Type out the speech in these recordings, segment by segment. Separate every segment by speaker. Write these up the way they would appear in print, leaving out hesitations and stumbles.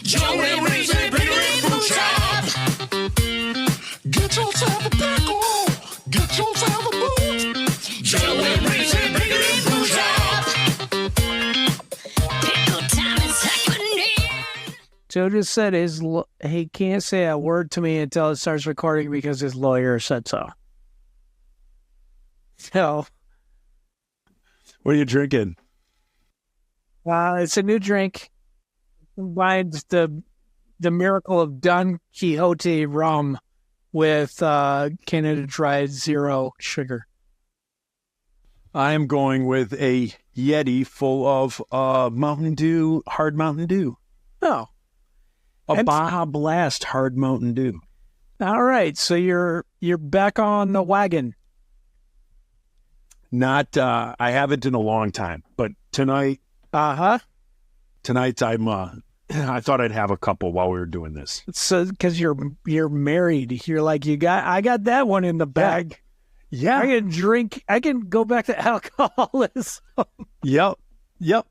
Speaker 1: Joey Reese and Biggie Food Shop. Get yourself a pickle. Get yourself a boot. Joey Reese and Biggie Food Shop. Pickle time is happening.
Speaker 2: Joe just said he can't say a word to me until it starts recording because his lawyer said so. So,
Speaker 3: what are you drinking?
Speaker 2: It's a new drink. Combines the miracle of Don Quixote rum with Canada Dry Zero sugar.
Speaker 3: I am going with a Yeti full of Mountain Dew, hard Mountain Dew.
Speaker 2: Oh.
Speaker 3: A Baja Blast hard Mountain Dew.
Speaker 2: All right, so you're back on the wagon.
Speaker 3: Not, I haven't in a long time, but tonight. Tonight I thought I'd have a couple while we were doing this.
Speaker 2: So, because you're married, you're like I got that one in the bag.
Speaker 3: Yeah,
Speaker 2: I can drink. I can go back to alcoholism.
Speaker 3: Yep.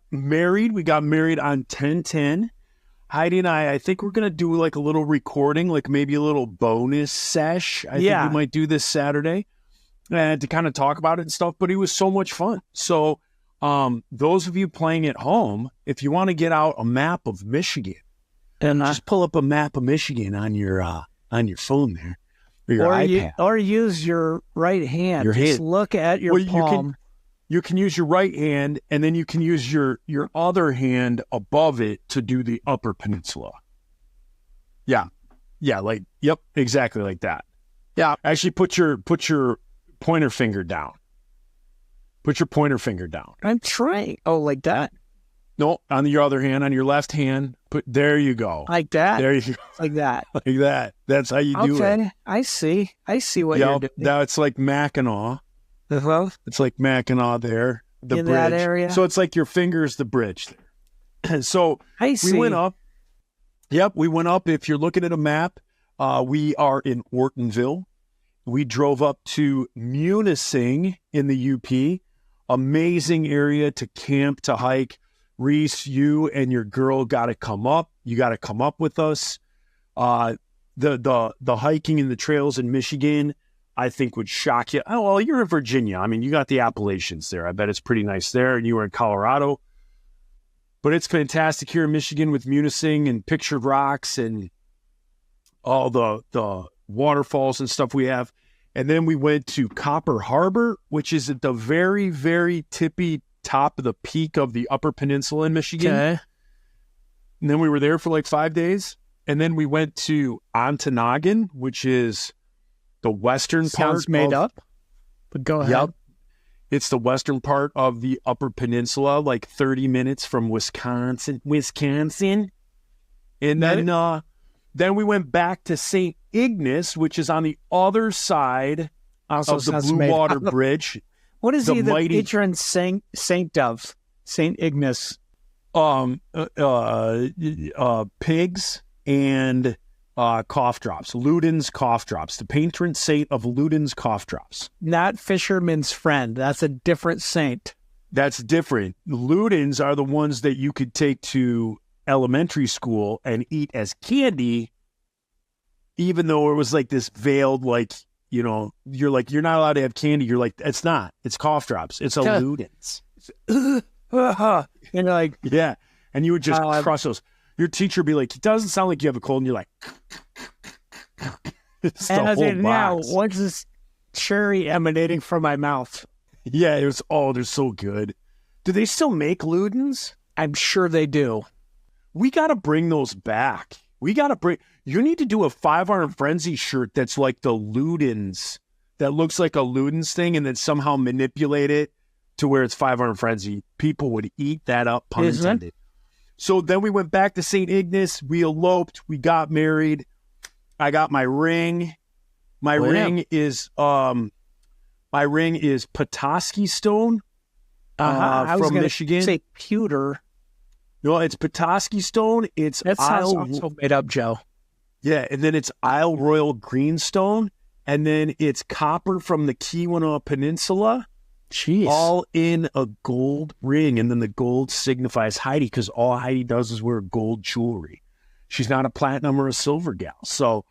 Speaker 3: Married. We got married on 10/10. Heidi and I think we're gonna do like a little recording, like maybe a little bonus sesh. I think we might do this Saturday, and to kind of talk about it and stuff. But it was so much fun. So. Those of you playing at home, if you want to get out a map of Michigan, and just pull up a map of Michigan on your phone there, or your iPad,
Speaker 2: or use your right hand.
Speaker 3: Your
Speaker 2: just
Speaker 3: hand.
Speaker 2: Look at your palm.
Speaker 3: You can use your right hand, and then you can use your other hand above it to do the Upper Peninsula. Yeah, exactly like that. Yeah, actually, put your pointer finger down. Put your pointer finger down.
Speaker 2: I'm trying. Oh, like that?
Speaker 3: No, on your other hand, on your left hand. There you go.
Speaker 2: Like that?
Speaker 3: There you go.
Speaker 2: Like that.
Speaker 3: Like that. That's how you do it.
Speaker 2: Okay, I see what you're doing.
Speaker 3: Now it's like Mackinac. It's like Mackinac there. The
Speaker 2: in
Speaker 3: bridge.
Speaker 2: That area?
Speaker 3: So it's like your finger is the bridge there. So
Speaker 2: I see.
Speaker 3: We went up. Yep, we went up. If you're looking at a map, we are in Ortonville. We drove up to Munising in the UP. Amazing area to camp, to hike. Reese, you and your girl got to come up. You got to come up with us. The hiking and the trails in Michigan, I think would shock you. Oh, well, you're in Virginia. I mean, you got the Appalachians there. I bet it's pretty nice there. And you were in Colorado. But it's fantastic here in Michigan with Munising and Pictured Rocks and all the waterfalls and stuff we have. And then we went to Copper Harbor, which is at the very, very tippy top of the peak of the Upper Peninsula in Michigan.
Speaker 2: Okay.
Speaker 3: And then we were there for like 5 days. And then we went to Ontonagon, which is the western part.
Speaker 2: Sounds made up, but go ahead.
Speaker 3: Yep. It's the western part of the Upper Peninsula, like 30 minutes from Wisconsin. And then we went back to St. Ignace, which is on the other side of the Blue Water Bridge.
Speaker 2: What is he the patron saint of? St. Ignace?
Speaker 3: Pigs and cough drops. Luden's cough drops. The patron saint of Luden's cough drops.
Speaker 2: Not Fisherman's Friend. That's a different saint.
Speaker 3: That's different. Luden's are the ones that you could take to elementary school and eat as candy, even though it was like this veiled, like, you know, you're like, you're not allowed to have candy. You're like, it's not. It's cough drops. It's a Luden's.
Speaker 2: And you're like,
Speaker 3: yeah. And you would just crush those. Your teacher would be like, it doesn't sound like you have a cold. And you're like, it's
Speaker 2: and
Speaker 3: the
Speaker 2: I
Speaker 3: whole
Speaker 2: said, now,
Speaker 3: box.
Speaker 2: what's this cherry emanating from my mouth?
Speaker 3: Yeah, it was, they're so good. Do they still make Luden's?
Speaker 2: I'm sure they do.
Speaker 3: We got to bring those back. You need to do a 5 Iron Frenzy shirt that's like the Luden's, that looks like a Luden's thing, and then somehow manipulate it to where it's 5 Iron Frenzy. People would eat that up, pun intended. So then we went back to St. Ignace. We eloped. We got married. I got my ring. My ring is Petoskey stone from Michigan.
Speaker 2: Say pewter.
Speaker 3: No, it's Petoskey stone. It's
Speaker 2: that sounds also made up, Joe.
Speaker 3: Yeah, and then it's Isle Royal Greenstone, and then it's copper from the Keweenaw Peninsula.
Speaker 2: Jeez.
Speaker 3: All in a gold ring, and then the gold signifies Heidi, because all Heidi does is wear gold jewelry. She's not a platinum or a silver gal. So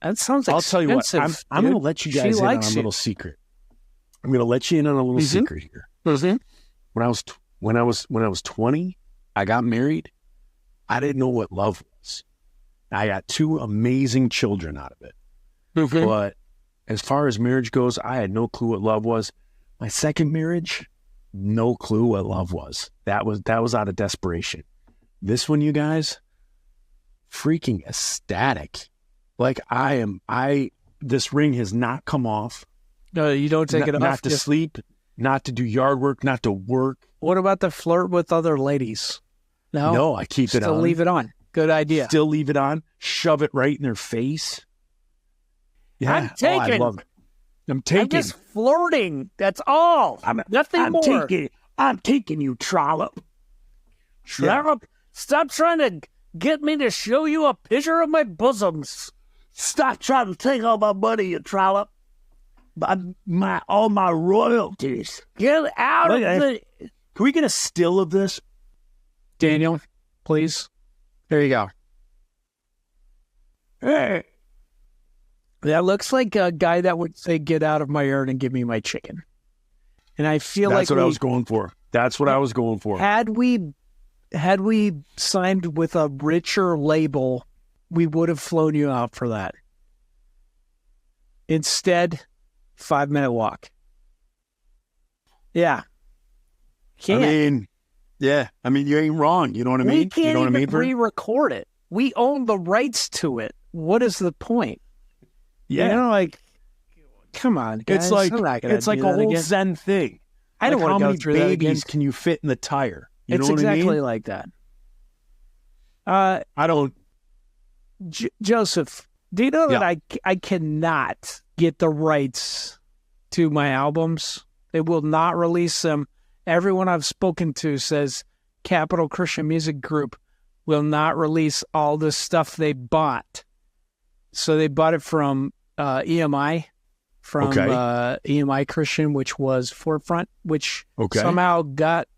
Speaker 2: That sounds
Speaker 3: I'll tell you what, I'm going to let you guys in on a
Speaker 2: you.
Speaker 3: little secret. I'm going to let you in on a little secret here.
Speaker 2: Mm-hmm.
Speaker 3: When I was 20, I got married. I didn't know what love was. I got 2 amazing children out of it.
Speaker 2: Mm-hmm.
Speaker 3: But as far as marriage goes, I had no clue what love was. My second marriage, no clue what love was. That was out of desperation. This one, you guys, freaking ecstatic. Like this ring has not come off.
Speaker 2: No, you don't take it off.
Speaker 3: Not to sleep, not to do yard work, not to work.
Speaker 2: What about the flirt with other ladies?
Speaker 3: No, I keep it on.
Speaker 2: Still leave it on. Good idea.
Speaker 3: Still leave it on. Shove it right in their face. Yeah.
Speaker 2: I'm taking.
Speaker 3: I love it. I'm taking.
Speaker 2: I'm just flirting. That's all. Nothing more.
Speaker 3: I'm taking you, trollop.
Speaker 2: Trollop, stop trying to get me to show you a picture of my bosoms.
Speaker 3: Stop trying to take all my money, you trollop. All my royalties.
Speaker 2: Get out of the...
Speaker 3: Can we get a still of this?
Speaker 2: Daniel, please. There you go.
Speaker 3: Hey.
Speaker 2: That looks like a guy that would say, get out of my urn and give me my chicken. And I feel
Speaker 3: That's
Speaker 2: like
Speaker 3: what I was going for. That's what I was going for.
Speaker 2: Had we signed with a richer label, we would have flown you out for that. Instead, 5-minute walk. Yeah. Can't.
Speaker 3: I mean, you ain't wrong. You know what I mean?
Speaker 2: We can't
Speaker 3: you know what I mean,
Speaker 2: even re-record it. We own the rights to it. What is the point?
Speaker 3: Yeah.
Speaker 2: You know, like, come on, guys.
Speaker 3: It's like a whole Zen thing.
Speaker 2: I don't want to go through that again.
Speaker 3: How many babies can you fit in the tire? You
Speaker 2: It's
Speaker 3: know what I
Speaker 2: exactly
Speaker 3: mean?
Speaker 2: like that.
Speaker 3: I don't.
Speaker 2: Joseph, do you know that I cannot get the rights to my albums? They will not release them. Everyone I've spoken to says Capital Christian Music Group will not release all the stuff they bought. So they bought it from EMI, EMI Christian, which was Forefront, which somehow got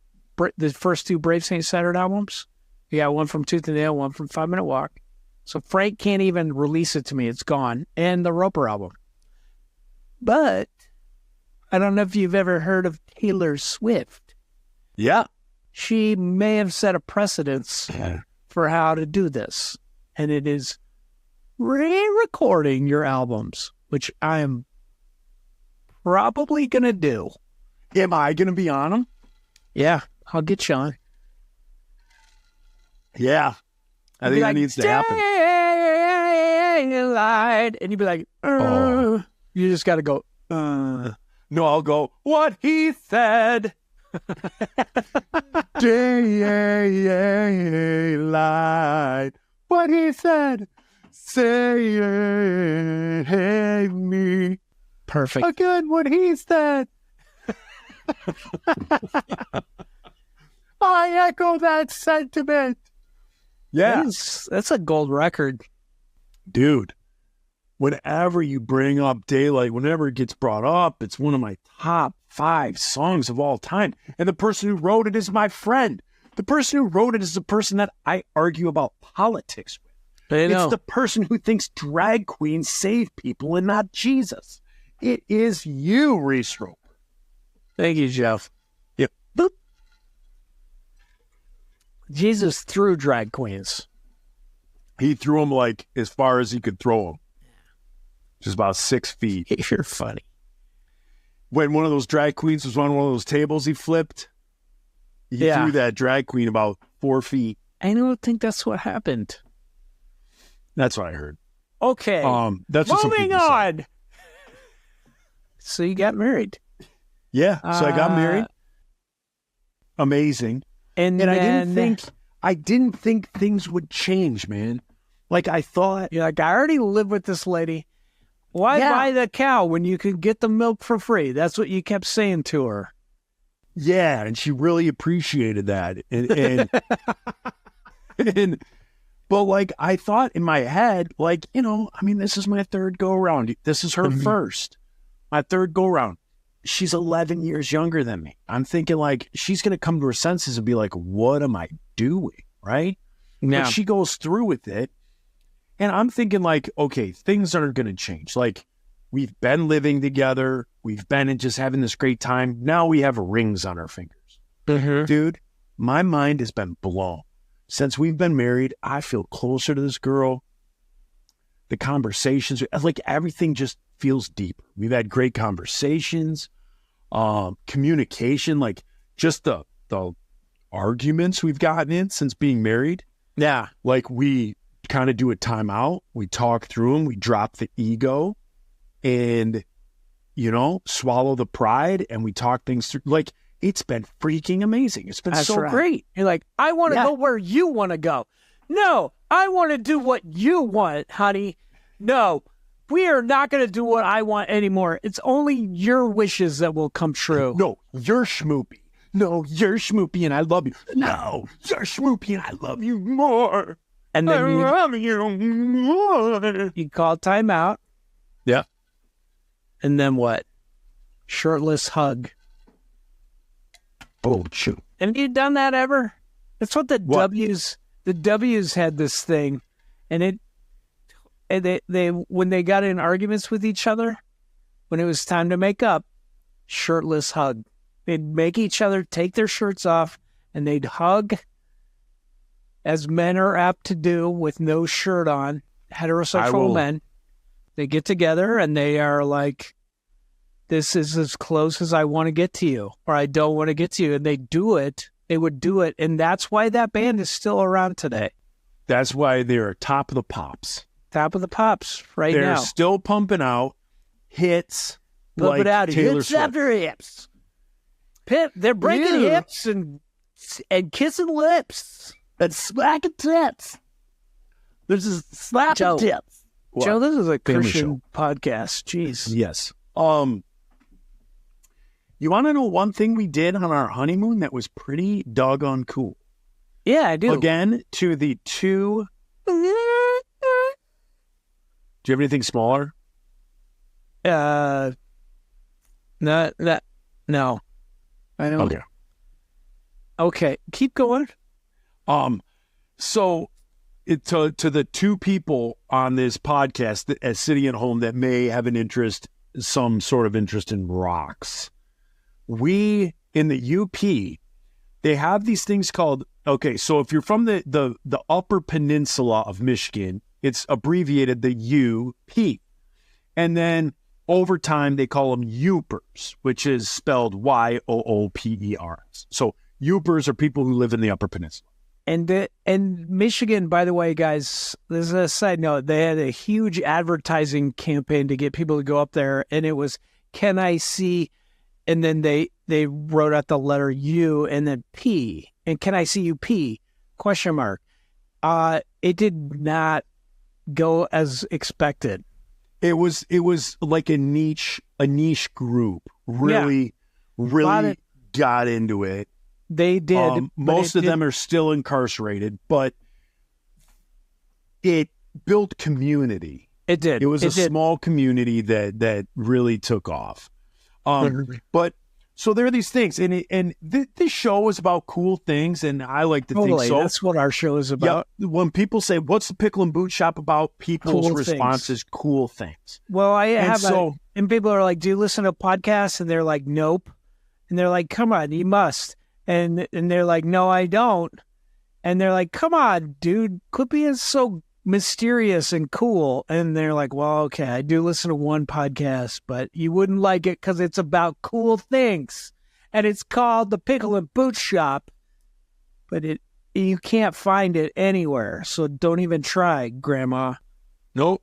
Speaker 2: the first 2 Brave Saint Saturn albums. You got one from Tooth and Nail, one from 5-Minute Walk. So Frank can't even release it to me. It's gone. And the Roper album. But I don't know if you've ever heard of Taylor Swift.
Speaker 3: Yeah.
Speaker 2: She may have set a precedence for how to do this. And it is re-recording your albums, which I am probably going to do.
Speaker 3: Am I going to be on them?
Speaker 2: Yeah, I'll get you on.
Speaker 3: Yeah. I think that needs to happen.
Speaker 2: Daylight. And you'd be like, You just got to go,
Speaker 3: No, I'll go, what he said. Daylight. What he said. Say me.
Speaker 2: Perfect.
Speaker 3: Again, what he said. I echo that sentiment. Yeah.
Speaker 2: That's a gold record.
Speaker 3: Dude, whenever you bring up Daylight, whenever it gets brought up, it's one of my top 5 songs of all time. And the person who wrote it is my friend. The person who wrote it is the person that I argue about politics with. It's the person who thinks drag queens save people and not Jesus. It is you, Reese Roper.
Speaker 2: Thank you, Jeff.
Speaker 3: Yep.
Speaker 2: Boop. Jesus threw drag queens.
Speaker 3: He threw them like as far as he could throw them. Just about 6 feet.
Speaker 2: You're funny.
Speaker 3: When one of those drag queens was on one of those tables he flipped, he threw that drag queen about 4 feet.
Speaker 2: I don't think that's what happened.
Speaker 3: That's what I heard.
Speaker 2: Okay.
Speaker 3: That's what
Speaker 2: moving on. Say. So you got married.
Speaker 3: Yeah. So I got married. Amazing.
Speaker 2: And
Speaker 3: I didn't think things would change, man. Like I thought.
Speaker 2: You're like, I already live with this lady. Why buy the cow when you could get the milk for free? That's what you kept saying to her.
Speaker 3: Yeah, and she really appreciated that. And but like I thought in my head, like, this is my 3rd go around. This is her first. My 3rd go around. She's 11 years younger than me. I'm thinking like she's going to come to her senses and be like, what am I doing? Right?
Speaker 2: Yeah.
Speaker 3: But she goes through with it. And I'm thinking like, okay, things aren't going to change. Like, we've been living together. We've been and just having this great time. Now we have rings on our fingers. Dude, my mind has been blown. Since we've been married, I feel closer to this girl. The conversations, like everything just feels deeper. We've had great conversations, communication, like just the arguments we've gotten in since being married.
Speaker 2: Yeah.
Speaker 3: Like we kind of do a timeout. We talk through them. We drop the ego and, swallow the pride, and we talk things through. Like, it's been freaking amazing. It's been
Speaker 2: That's
Speaker 3: so
Speaker 2: right.
Speaker 3: great.
Speaker 2: You're like, I want to go where you want to go. No, I want to do what you want, honey. No, we are not going to do what I want anymore. It's only your wishes that will come true.
Speaker 3: No, you're schmoopy. No, you're schmoopy and I love you. No, you're schmoopy and I love you more.
Speaker 2: And then
Speaker 3: I love you more.
Speaker 2: you call timeout.
Speaker 3: Yeah.
Speaker 2: And then what? Shirtless hug.
Speaker 3: Oh, shoot.
Speaker 2: Have you done that ever? That's what the W's had this thing, and they when they got in arguments with each other, when it was time to make up, shirtless hug. They'd make each other take their shirts off, and they'd hug, as men are apt to do with no shirt on, heterosexual men. They get together and they are like, this is as close as I want to get to you, or I don't want to get to you. And they do it. They would do it. And that's why that band is still around today.
Speaker 3: That's why they're top of the pops.
Speaker 2: Top of the pops right now.
Speaker 3: They're still pumping out hits
Speaker 2: Pumping
Speaker 3: like
Speaker 2: out
Speaker 3: Taylor
Speaker 2: hits
Speaker 3: Swift.
Speaker 2: after hips. They're breaking hips and kissing lips and smacking tits.
Speaker 3: There's this
Speaker 2: Slapping tits.
Speaker 3: What?
Speaker 2: Joe, this is a
Speaker 3: Family
Speaker 2: Christian podcast. Jeez.
Speaker 3: Yes. You want to know one thing we did on our honeymoon that was pretty doggone cool?
Speaker 2: Yeah, I do.
Speaker 3: Again, to the two. Do you have anything smaller?
Speaker 2: No. I don't.
Speaker 3: Okay.
Speaker 2: Okay, keep going.
Speaker 3: So to the two people on this podcast as sitting at home that may have an interest, some sort of interest in rocks, we in the UP, they have these things called, okay, so if you're from the Upper Peninsula of Michigan, it's abbreviated the UP. And then over time, they call them Yoopers, which is spelled Yoopers. So Yoopers are people who live in the Upper Peninsula.
Speaker 2: And Michigan, by the way, guys, this is a side note. They had a huge advertising campaign to get people to go up there, and it was, can I see? And then they wrote out the letter U and then P, and can I see you P? Question mark. It did not go as expected.
Speaker 3: It was like a niche group. Really got into it.
Speaker 2: They did.
Speaker 3: Most of them are still incarcerated, but it built community.
Speaker 2: It did.
Speaker 3: It was a small community that really took off. But so there are these things, and this show is about cool things, and I like to think so.
Speaker 2: That's what our show is about.
Speaker 3: Yep. When people say, "What's the Pickle and Boot Shop about?" People's
Speaker 2: Cool
Speaker 3: response
Speaker 2: things.
Speaker 3: is cool things.
Speaker 2: Well,
Speaker 3: And
Speaker 2: people are like, "Do you listen to podcasts?" And they're like, "Nope." And they're like, "Come on, you must." And they're like, "No, I don't." And they're like, "Come on, dude, quit being so mysterious and cool." And they're like, "Well, okay, I do listen to one podcast, but you wouldn't like it because it's about cool things, and it's called the Pickle and Boot Shop, but you can't find it anywhere, so don't even try, Grandma."
Speaker 3: Nope,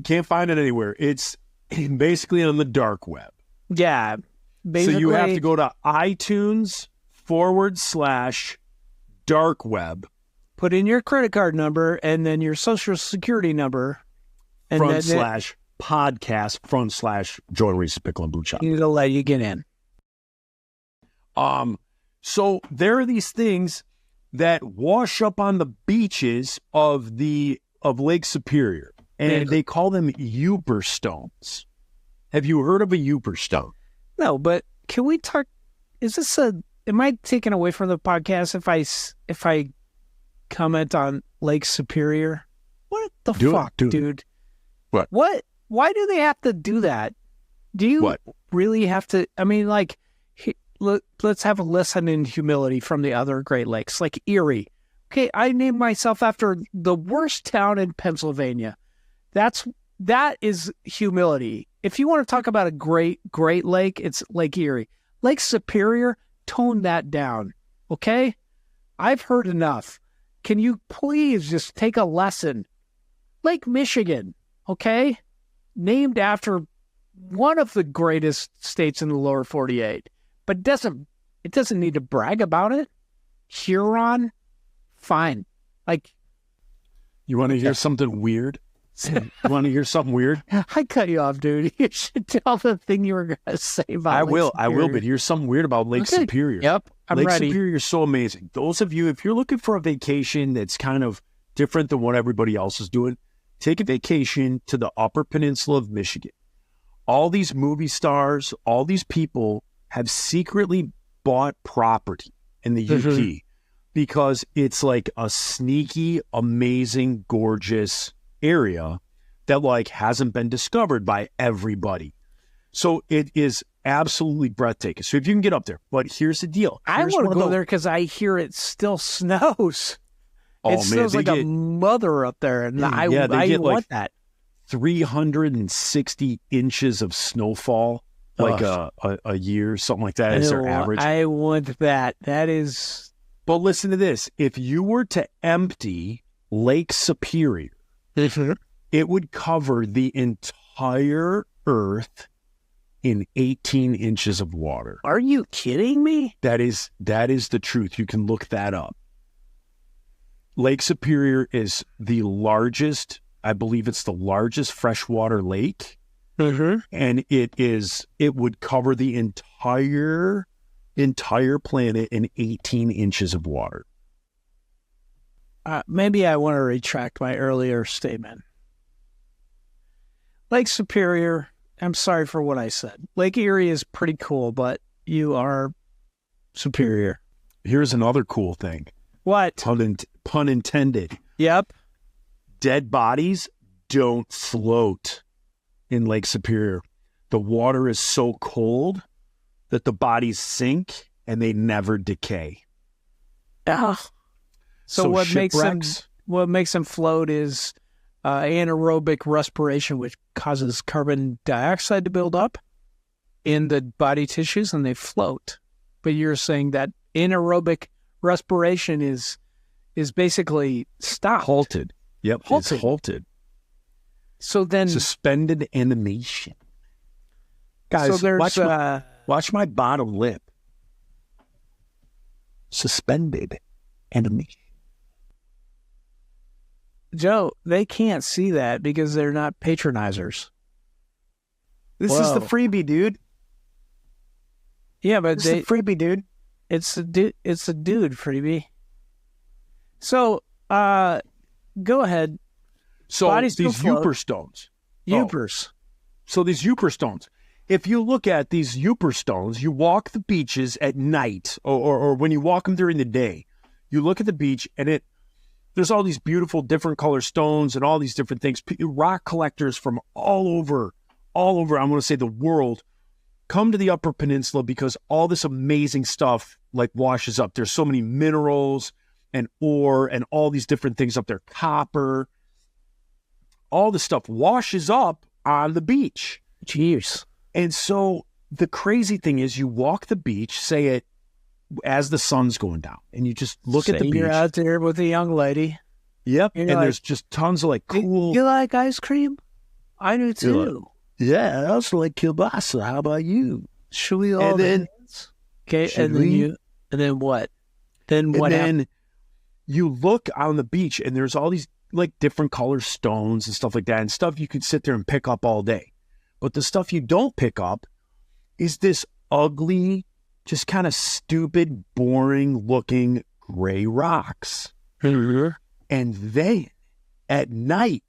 Speaker 3: can't find it anywhere. It's basically on the dark web.
Speaker 2: Yeah, basically.
Speaker 3: So you have to go to iTunes/dark web.
Speaker 2: Put in your credit card number and then your social security number. And
Speaker 3: /podcast/ Joe and Reese's Pickle and Boot Shop.
Speaker 2: It'll let you get in.
Speaker 3: So there are these things that wash up on the beaches of Lake Superior, and they call them Youper stones. Have you heard of a Youper stone?
Speaker 2: No, but can we talk? Am I taken away from the podcast if I comment on Lake Superior? the
Speaker 3: Do it,
Speaker 2: fuck,
Speaker 3: do it.
Speaker 2: dude?
Speaker 3: What?
Speaker 2: What? Why do they have to do that? Do you
Speaker 3: What?
Speaker 2: really have to? I mean, like, let's have a lesson in humility from the other Great Lakes, like Erie. Okay, I named myself after the worst town in Pennsylvania. That is humility. If you want to talk about a Great Lake, it's Lake Erie. Lake Superior, tone that down, okay? I've heard enough. Can you please just take a lesson? Lake Michigan, okay? Named after one of the greatest states in the lower 48, but it doesn't need to brag about it. Huron, fine. Like,
Speaker 3: You want to hear something weird? You want to hear something weird?
Speaker 2: I cut you off, dude. You should tell the thing you were going to say about
Speaker 3: I
Speaker 2: Lake
Speaker 3: will,
Speaker 2: Superior.
Speaker 3: but here's something weird about Lake
Speaker 2: Okay.
Speaker 3: Superior.
Speaker 2: Yep, I'm
Speaker 3: Lake
Speaker 2: ready.
Speaker 3: Superior is so amazing. Those of you, if you're looking for a vacation that's kind of different than what everybody else is doing, take a vacation to the Upper Peninsula of Michigan. All these movie stars, all these people have secretly bought property in the UP because it's like a sneaky, amazing, gorgeous area that like hasn't been discovered by everybody. So it is absolutely breathtaking. So if you can get up there, but here's the deal.
Speaker 2: I
Speaker 3: Here's
Speaker 2: want
Speaker 3: one
Speaker 2: to
Speaker 3: of
Speaker 2: go
Speaker 3: the-
Speaker 2: there because I hear it still snows.
Speaker 3: Oh,
Speaker 2: It
Speaker 3: man,
Speaker 2: snows
Speaker 3: they
Speaker 2: like a mother up there, and I
Speaker 3: they get
Speaker 2: want
Speaker 3: like
Speaker 2: that.
Speaker 3: 360 inches of snowfall, like a year, something like that is their average.
Speaker 2: I want that. That is...
Speaker 3: But listen to this. If you were to empty Lake Superior, it would cover the entire earth in 18 inches of water.
Speaker 2: Are you kidding me?
Speaker 3: That is the truth. You can look that up. Lake Superior is the largest, I believe it's the largest freshwater lake. And it would cover the entire planet in 18 inches of water.
Speaker 2: Maybe I want to retract my earlier statement. Lake Superior, I'm sorry for what I said. Lake Erie is pretty cool, but you are superior.
Speaker 3: Here's another cool thing.
Speaker 2: What?
Speaker 3: Pun intended.
Speaker 2: Yep.
Speaker 3: Dead bodies don't float in Lake Superior. The water is so cold that the bodies sink and they never decay.
Speaker 2: So what
Speaker 3: shipwrecks-
Speaker 2: makes them float is anaerobic respiration, which causes carbon dioxide to build up in the body tissues, and they float. But you're saying that anaerobic respiration is basically stopped.
Speaker 3: halted. Yep,
Speaker 2: Halted.
Speaker 3: it's halted.
Speaker 2: So then,
Speaker 3: Suspended animation.
Speaker 2: so
Speaker 3: Guys,
Speaker 2: there's
Speaker 3: watch my bottom lip. Suspended animation.
Speaker 2: Joe. They can't see that because they're not patronizers.
Speaker 3: This is the
Speaker 2: Whoa.
Speaker 3: freebie, dude.
Speaker 2: Yeah, but
Speaker 3: This is the freebie, dude.
Speaker 2: it's a dude. It's a dude, freebie. So, go ahead.
Speaker 3: So
Speaker 2: Bodies
Speaker 3: these
Speaker 2: still float.
Speaker 3: Euper stones.
Speaker 2: Youpers.
Speaker 3: So these Euper stones. If you look at these Euper stones, you walk the beaches at night or when you walk them during the day, you look at the beach and there's all these beautiful different color stones and all these different things. Rock collectors from all over, I'm going to say the world, come to the Upper Peninsula because all this amazing stuff like washes up. There's so many minerals and ore and all these different things up there. Copper, all this stuff washes up on the beach.
Speaker 2: Jeez.
Speaker 3: And so the crazy thing is you walk the beach, say it as the sun's going down, and you just look at the beach.
Speaker 2: You're out there with a young lady.
Speaker 3: Yep.
Speaker 2: You're
Speaker 3: And
Speaker 2: like,
Speaker 3: there's just tons of like cool.
Speaker 2: You like ice cream? I do too.
Speaker 3: Yeah, I also like kielbasa. How about you?
Speaker 2: Should we all
Speaker 3: And then-
Speaker 2: dance? Okay,
Speaker 3: Should
Speaker 2: and then
Speaker 3: we?
Speaker 2: and then what? Then
Speaker 3: And
Speaker 2: what
Speaker 3: then you look on the beach and there's all these like different color stones and stuff like that and stuff you could sit there and pick up all day. But the stuff you don't pick up is this ugly, just kind of stupid, boring looking gray rocks.
Speaker 2: happened?
Speaker 3: And then at night,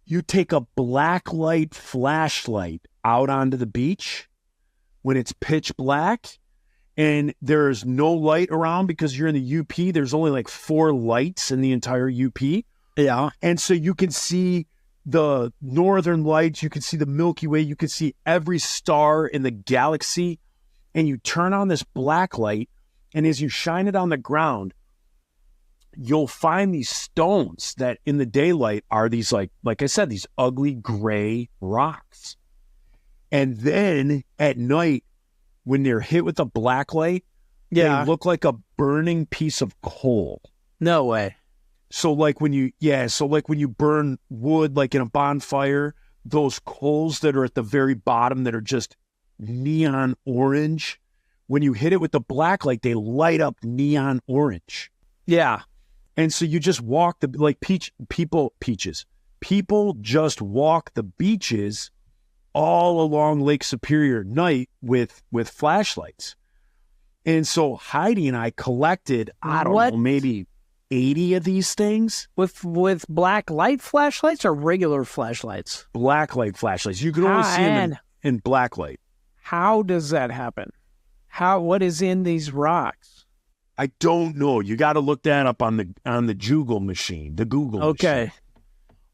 Speaker 3: you take a black light flashlight out onto the beach when it's pitch black and there's no light around because you're in the UP. There's only like 4 lights in the entire UP.
Speaker 2: Yeah.
Speaker 3: And so you can see the northern lights, you can see the Milky Way, you can see every star in the galaxy, and you turn on this black light, and as you shine it on the ground, you'll find these stones that in the daylight are these, like I said, these ugly gray rocks. And then at night, when they're hit with a black light, they look like a burning piece of coal.
Speaker 2: No way.
Speaker 3: So like when you burn wood, like in a bonfire, those coals that are at the very bottom that are just neon orange, when you hit it with the black light, they light up neon orange.
Speaker 2: Yeah.
Speaker 3: And so you just walk people just walk the beaches all along Lake Superior at night with flashlights. And so Heidi and I collected, I don't know, maybe 80 of these things.
Speaker 2: With black light flashlights or regular flashlights?
Speaker 3: Black light flashlights. You can only see them in black light.
Speaker 2: How does that happen? What is in these rocks?
Speaker 3: I don't know. You got to look that up on the Google machine, the Google machine. Okay.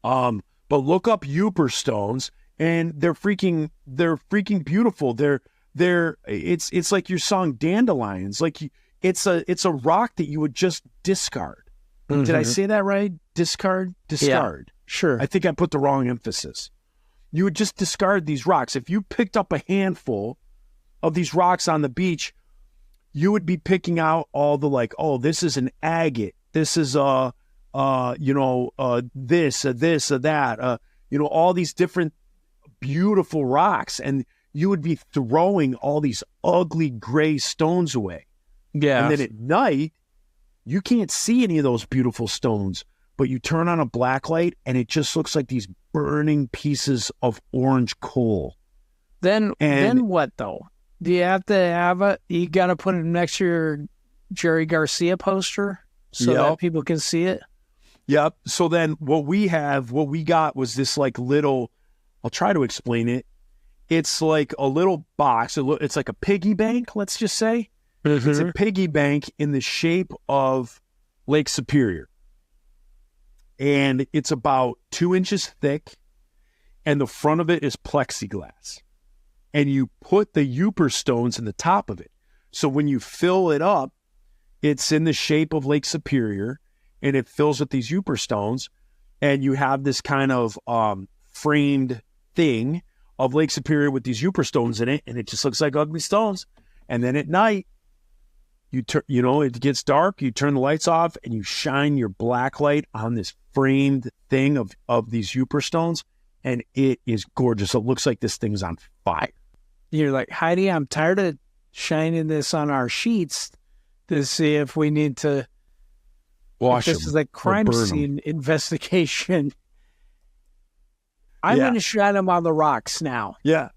Speaker 3: But look up Uper stones, and they're freaking beautiful. It's like your song Dandelions. Like it's a rock that you would just discard. Mm-hmm. Did I say that right? Discard?
Speaker 2: Yeah, sure.
Speaker 3: I think I put the wrong emphasis. You would just discard these rocks. If you picked up a handful of these rocks on the beach, you would be picking out all the this is an agate. This is this, that, all these different beautiful rocks. And you would be throwing all these ugly gray stones away.
Speaker 2: Yeah.
Speaker 3: And then at night, you can't see any of those beautiful stones, but you turn on a black light and it just looks like these burning pieces of orange coal.
Speaker 2: Then what though? Do you have to have it? You got to put it next to your Jerry Garcia poster so that people can see it?
Speaker 3: Yep. So then what we got was this little, I'll try to explain it. It's like a little box. It's like a piggy bank, let's just say. Mm-hmm. It's a piggy bank in the shape of Lake Superior. And it's about 2 inches thick, and the front of it is plexiglass. And you put the Uper stones in the top of it. So when you fill it up, it's in the shape of Lake Superior, and it fills with these Uper stones, and you have this kind of framed thing of Lake Superior with these Uper stones in it, and it just looks like ugly stones. And then at night, it gets dark, you turn the lights off, and you shine your black light on this framed thing of these Uper stones, and it is gorgeous. It looks like this thing's on fire.
Speaker 2: You're like, Heidi, I'm tired of shining this on our sheets to see if we need to
Speaker 3: wash them.
Speaker 2: This is a crime scene investigation. I'm going to shine them on the rocks now.
Speaker 3: Yeah.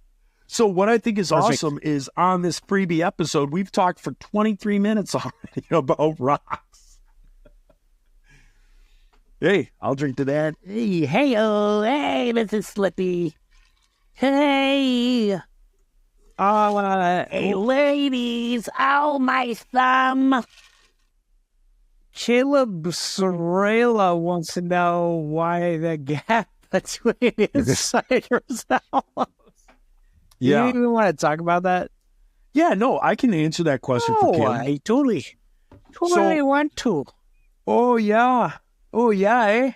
Speaker 3: So what I think is awesome is on this freebie episode, we've talked for 23 minutes already about rocks. Hey, I'll drink to that.
Speaker 2: Hey, hey, this is Slippy. Hey. Hey, ladies. Oh, my thumb. Caleb Sorella wants to know why the gap between his ciders albums.
Speaker 3: Yeah.
Speaker 2: You even want to talk about that?
Speaker 3: Yeah, no, I can answer that question for Caleb.
Speaker 2: I totally want to.
Speaker 3: Oh, yeah. Oh, yeah, eh?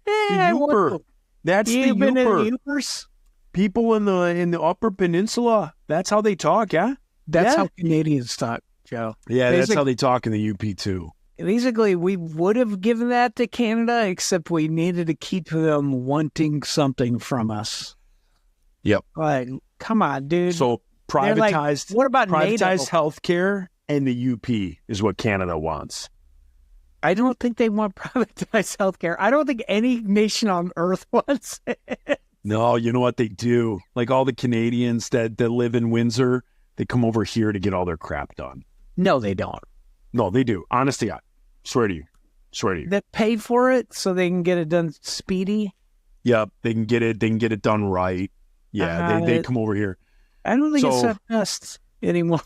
Speaker 2: Yeah,
Speaker 3: the Uper. That's the
Speaker 2: Upers?
Speaker 3: People in the Upper Peninsula, that's how they talk, yeah?
Speaker 2: That's how Canadians talk, Joe.
Speaker 3: Yeah, that's how they talk in the UP, too.
Speaker 2: Basically, we would have given that to Canada, except we needed to keep them wanting something from us.
Speaker 3: Yep.
Speaker 2: Like, come on, dude.
Speaker 3: So privatized,
Speaker 2: what about
Speaker 3: privatized healthcare and the UP is what Canada wants.
Speaker 2: I don't think they want privatized healthcare. I don't think any nation on earth wants it.
Speaker 3: No, you know what they do? Like all the Canadians that live in Windsor, they come over here to get all their crap done.
Speaker 2: No, they don't.
Speaker 3: No, they do. Honestly, I swear to you.
Speaker 2: They pay for it so they can get it done speedy?
Speaker 3: Yep, they can get it done right. Yeah, they come over here.
Speaker 2: I don't think it's that best anymore.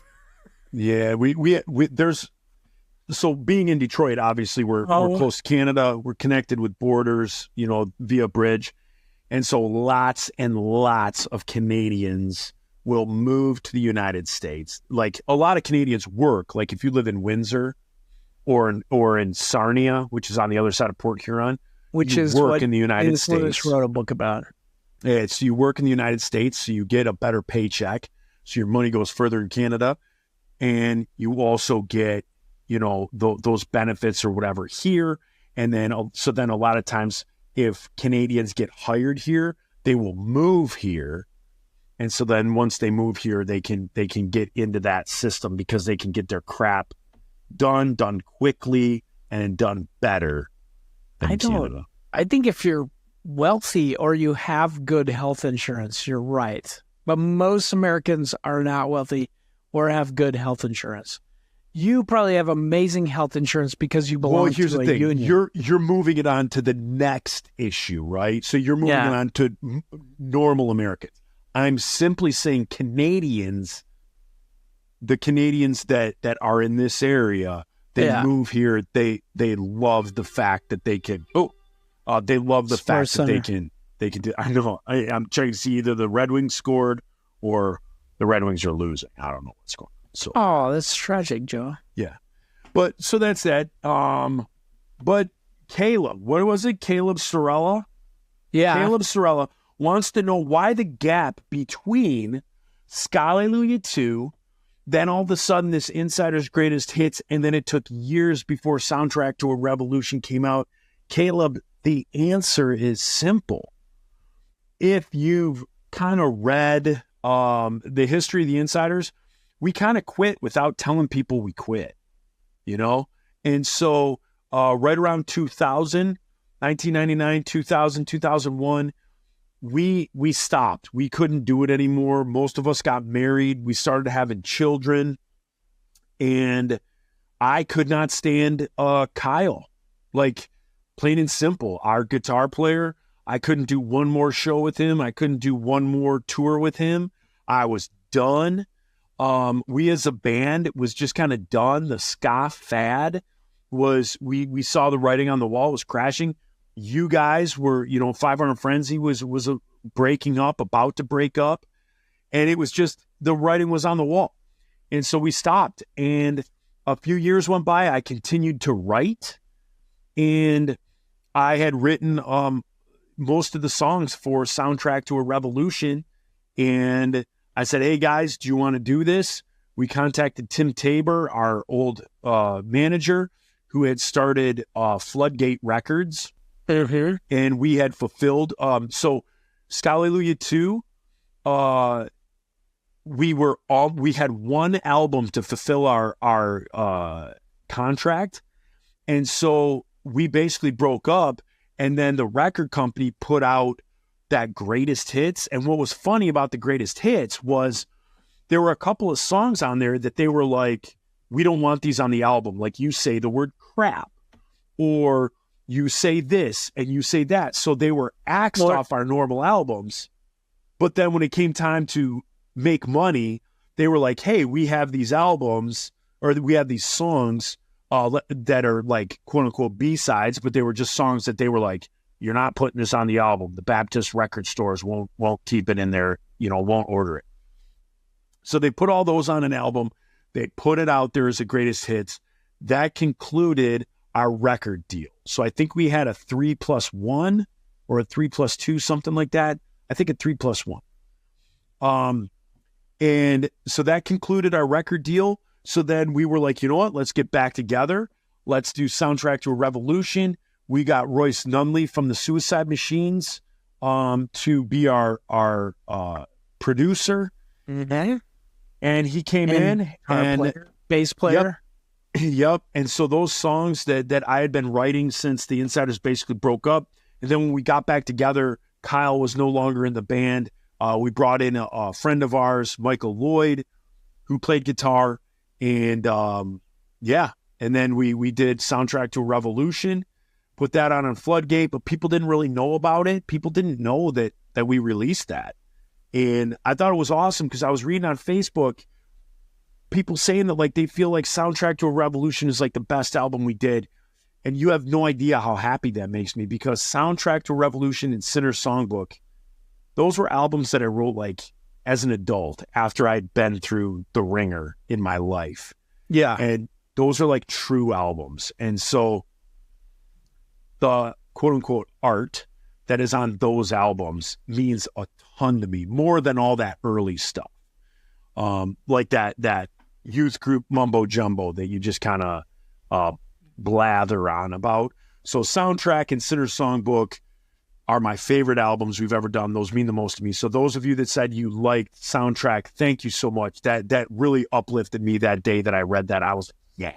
Speaker 3: Yeah, we there's so being in Detroit, obviously we're close to Canada. We're connected with borders, via bridge. And so lots and lots of Canadians will move to the United States. Like a lot of Canadians work, like if you live in Windsor or in Sarnia, which is on the other side of Port Huron,
Speaker 2: which
Speaker 3: you
Speaker 2: is
Speaker 3: work
Speaker 2: what
Speaker 3: in the United States.
Speaker 2: wrote a book about.
Speaker 3: So you work in the United States, so you get a better paycheck. So your money goes further in Canada, and you also get, those benefits or whatever here. And then, so then a lot of times if Canadians get hired here, they will move here. And so then once they move here, they can get into that system because they can get their crap done quickly and done better than Canada.
Speaker 2: I think if you're wealthy or you have good health insurance, you're right. But most Americans are not wealthy or have good health insurance. You probably have amazing health insurance because you belong to a union.
Speaker 3: You're moving it on to the next issue, right? So you're moving it on to normal Americans. I'm simply saying Canadians, the Canadians that are in this area, they move here. They love the fact that they can. They love the fact that they can do. I know. I'm trying to see either the Red Wings scored or the Red Wings are losing. I don't know what's going on. So,
Speaker 2: that's tragic, Joe.
Speaker 3: Yeah, but so that's that. But Caleb, what was it? Caleb Sorella?
Speaker 2: Yeah.
Speaker 3: Caleb Sorella wants to know why the gap between Scallelujah 2, then all of a sudden this Insider's Greatest Hits, and then it took years before Soundtrack to a Revolution came out. Caleb, the answer is simple. If you've kind of read the history of the Insiders, we kind of quit without telling people we quit, And so right around 2000, 1999, 2000, 2001, we stopped. We couldn't do it anymore. Most of us got married. We started having children. And I could not stand Kyle. Like, plain and simple, our guitar player, I couldn't do one more show with him. I couldn't do one more tour with him. I was done. We as a band was just kind of done. The ska fad was, we saw the writing on the wall was crashing. You guys were, 500 Frenzy was breaking up, about to break up. And it was just, the writing was on the wall. And so we stopped. And a few years went by. I continued to write. And I had written most of the songs for Soundtrack to a Revolution. And I said, hey, guys, do you want to do this? We contacted Tim Tabor, our old manager, who had started Floodgate Records. And we had fulfilled. So Scallelujah 2, we had one album to fulfill our contract. And so we basically broke up. And then the record company put out that Greatest Hits. And what was funny about the Greatest Hits was there were a couple of songs on there that they were like, we don't want these on the album. Like you say the word crap, or you say this and you say that. So they were axed off our normal albums. But then when it came time to make money, they were like, hey, we have these albums, or we have these songs that are like quote unquote B-sides, but they were just songs that they were like, you're not putting this on the album. The Baptist record stores won't keep it in there, won't order it. So they put all those on an album. They put it out there as the Greatest Hits. That concluded our record deal. So I think we had a 3+1 or a 3+2, something like that. I think a 3+1. And so that concluded our record deal. So then we were like, you know what? Let's get back together. Let's do Soundtrack to a Revolution. We got Royce Nunley from the Suicide Machines to be our producer.
Speaker 2: Mm-hmm.
Speaker 3: And he came in and
Speaker 2: bass player.
Speaker 3: Yep. And so those songs that I had been writing since the Insiders basically broke up. And then when we got back together, Kyle was no longer in the band. We brought in a friend of ours, Michael Lloyd, who played guitar. And and then we did Soundtrack to a Revolution, put that on Floodgate, but people didn't really know about it. People didn't know that we released that. And I thought it was awesome because I was reading on Facebook, people saying that like they feel like Soundtrack to a Revolution is like the best album we did. And you have no idea how happy that makes me, because Soundtrack to a Revolution and Sinner's Songbook, those were albums that I wrote like as an adult after I'd been through the ringer in my life.
Speaker 2: Yeah.
Speaker 3: And those are like true albums. And so the quote unquote art that is on those albums means a ton to me, more than all that early stuff. Like that youth group mumbo jumbo that you just kind of blather on about. So Soundtrack and Sinner's Songbook are my favorite albums we've ever done. Those mean the most to me. So those of you that said you liked Soundtrack, thank you so much. That really uplifted me that day that I read that. I was like,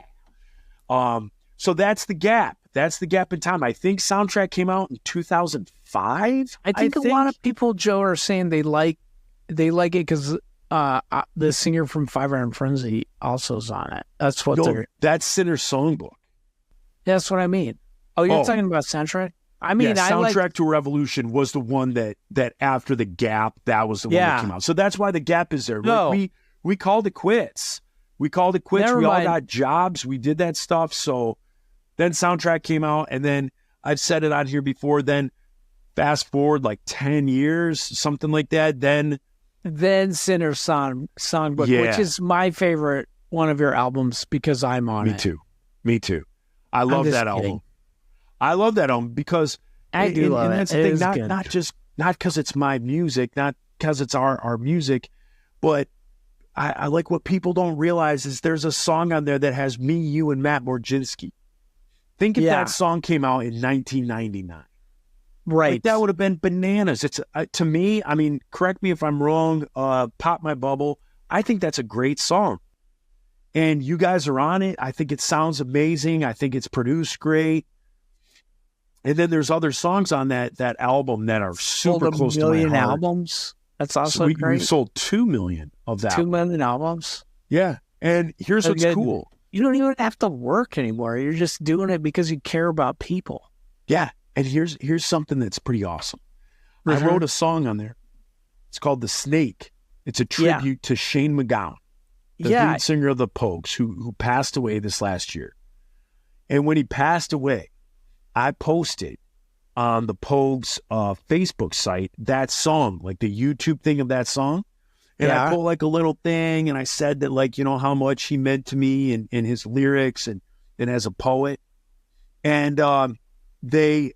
Speaker 3: yeah. So that's the gap. That's the gap in time. I think Soundtrack came out in 2005.
Speaker 2: I think a lot of people, Joe, are saying they like it because the singer from Five Iron Frenzy also is on it. That's what they're.
Speaker 3: That's Sinner's Songbook.
Speaker 2: That's what I mean. Oh, you're talking about Soundtrack? I mean,
Speaker 3: yeah, Soundtrack to a Revolution was the one that after the gap, that was the one that came out. So that's why the gap is there.
Speaker 2: No.
Speaker 3: We called it quits. We called it quits.
Speaker 2: Never
Speaker 3: we
Speaker 2: mind.
Speaker 3: all got jobs. We did that stuff. So then Soundtrack came out, and then I've said it on here before. Then fast forward like 10 years, something like that. Then
Speaker 2: Sinner's Songbook, which is my favorite one of your albums because I'm on it.
Speaker 3: Me too. I love that album. I love that album because
Speaker 2: I do love
Speaker 3: and
Speaker 2: it.
Speaker 3: that's the thing, not because it's my music, not because it's our music, but I like what people don't realize is there's a song on there that has me, you, and Matt Morginski. Think if that song came out in 1999.
Speaker 2: Right.
Speaker 3: Like, that would have been bananas. It's to me, I mean, correct me if I'm wrong, Pop My Bubble. I think that's a great song. And you guys are on it. I think it sounds amazing. I think it's produced great. And then there's other songs on that album that are super close to my heart.
Speaker 2: 1 million albums. That's also
Speaker 3: we
Speaker 2: great.
Speaker 3: sold 2 million of that.
Speaker 2: 2 million albums.
Speaker 3: Yeah. And here's what's cool.
Speaker 2: You don't even have to work anymore. You're just doing it because you care about people.
Speaker 3: Yeah. And here's something that's pretty awesome. I wrote a song on there. It's called The Snake. It's a tribute to Shane MacGowan, the lead singer of the Pogues, who passed away this last year. And when he passed away, I posted on the Pogues Facebook site that song, like the YouTube thing of that song. And I put like a little thing, and I said that, like, you know, how much he meant to me and his lyrics and as a poet. And they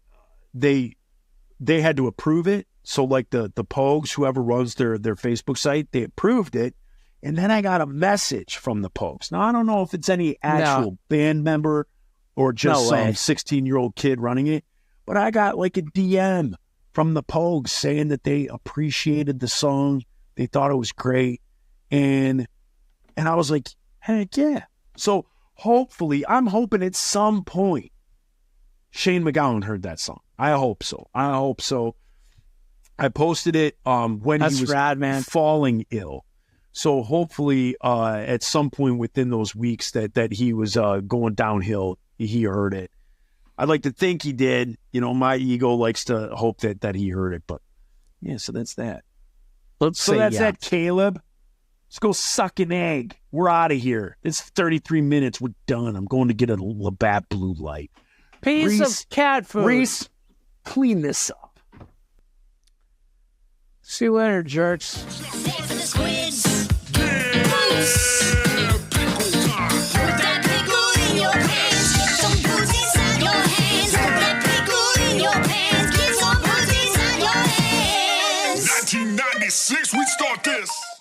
Speaker 3: had to approve it. So like the Pogues, whoever runs their Facebook site, they approved it. And then I got a message from the Pogues. Now, I don't know if it's any actual band member or just some 16-year-old kid running it, but I got like a DM from the Pogues saying that they appreciated the song. They thought it was great. And I was like, heck yeah. So hopefully, I'm hoping at some point Shane MacGowan heard that song. I hope so. I posted it when he was
Speaker 2: rad, man.
Speaker 3: falling ill. So hopefully at some point within those weeks that he was going downhill, he heard it. I'd like to think he did. You know, my ego likes to hope that he heard it. But yeah, so that's that. That's that, Caleb. Let's go suck an egg. We're out of here. It's 33 minutes. We're done. I'm going to get a Labatt Blue Light.
Speaker 2: Piece of cat food.
Speaker 3: Reese, clean this up.
Speaker 2: See you later, jerks.
Speaker 1: We start this.